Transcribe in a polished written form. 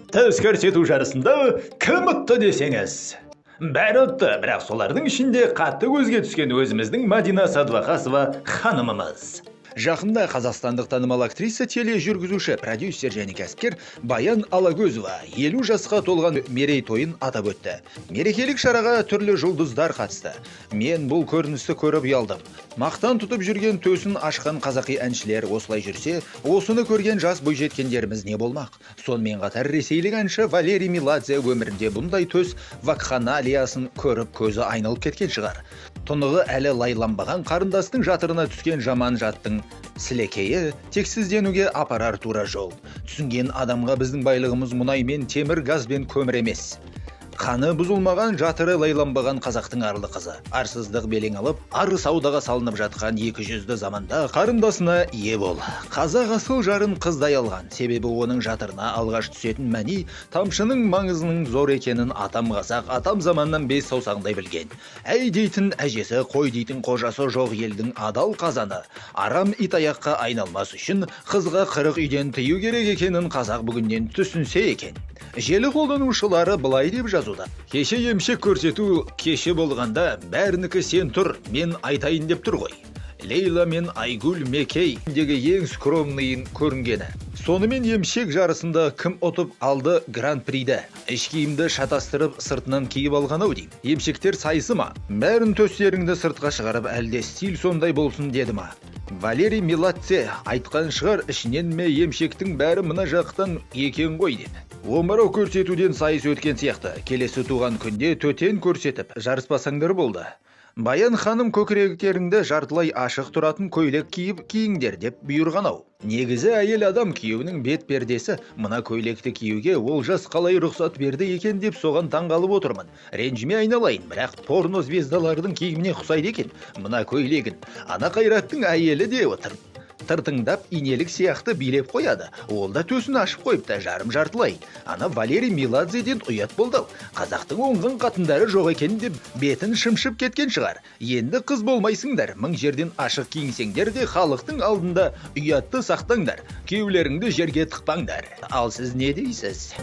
Түс көрсету жарысында кім ұтты десеңіз? Бәрі ұтты, бірақ солардың ішінде қатты көзге түскен өзіміздің Мадина Садвақасова ханымымыз. Жақында қазақстандық танымал актриса, тележүргізуші, продюсер және кәсіпкер Баян Алагөзова 50 жасқа толған мерейтойын атап өтті. Мерекелік шараға түрлі жұлдыздар қатысты. Мен бұл көріністі көріп ұялдым. Мақтан тұтып жүрген төсін ашқан қазақи әншілер осылай жүрсе, осыны көрген жас бойжеткендеріміз не болмақ? Сонымен қатар ресейлік әнші Валерий Меладзе өмірінде бұндай төс вакханалиясын көріп көзі айналып кеткен шығар. Тұнығы әлі лайланбаған қарындастың жатырына түскен жаман жаттың сілекейі тексізденуге апарар тура жол. Түсінген адамға біздің байлығымыз мұнай мен темір, газ бен көмір емес. Қаны бұзылмаған, жатыры лайланбаған қазақтың арлы қызы. Арсыздық белең алып, ары саудаға салынып жатқан 200-ді заманда қарындасына ие бол. Қазақ асыл жарын қыздай алған, себебі оның жатырына алғаш түсетін мәни тамшының маңызының зор екенін атам қазақ, атам заманнан 5 саусағындай білген. Әй дейтін әжесі, қой дейтін қожасы жоқ елдің адал қазаны. Арам итаяққа айналмас үшін қызға 40 үйден тыю керек екенін қазақ бүгіннен түсінсе екен. Желі қолданушылары былай деп жазуда: кеше емшек көрсету кеше болғанда, бәрінікі сен тұр, мен айтайын деп тұр ғой. Лейла мен Айгүл Мекейдегі ең скромныйын көрінгені. Сонымен емшек жарысында кім ұтып алды гран-приді? Іш киімді шатастырып сыртынан киіп алған-ау дейм. Емшектер сайысы ма? Бәрін төстеріңді сыртқа шығарып, әлде стиль сондай болсын деді ма? Валерий Меладзе айтқан шығар, ішінен ме емшектің бәрі мына жақтан екен ғой деп. Омырау көрсетуден сайыс өткен сияқты, келесі туған күнде төтен көрсетіп жарыспасаңдар болды. Баян ханым көкіректеріңді жартылай ашық тұратын көйлек киіп киіңдер деп бұйырған-ау. Негізі әйел адам күйеуінің бет пердесі, мына көйлекті киюге Олжас қалай рұқсат берді екен деп соған таңғалып отырмын. Ренжіме айналайын, бірақ порно звездалардың киіміне ұқсайды екен мына көйлегін. Ана Қайраттың әйелі де отыр. Тыртыңдап инелік сияқты билеп қояды. Ол да төсін ашып қойыпты, жарым жартылай. Ана Валерий Меладзеден ұят болды. Қазақтың оңған қатындары жоқ екен деп бетін шымшып кеткен шығар. Енді қыз болмайсыңдар, мың жерден ашық киінсеңдер де халықтың алдында ұятты сақтаңдар. Күйеулеріңді жерге тықпаңдар. Ал сіз не дейсіз?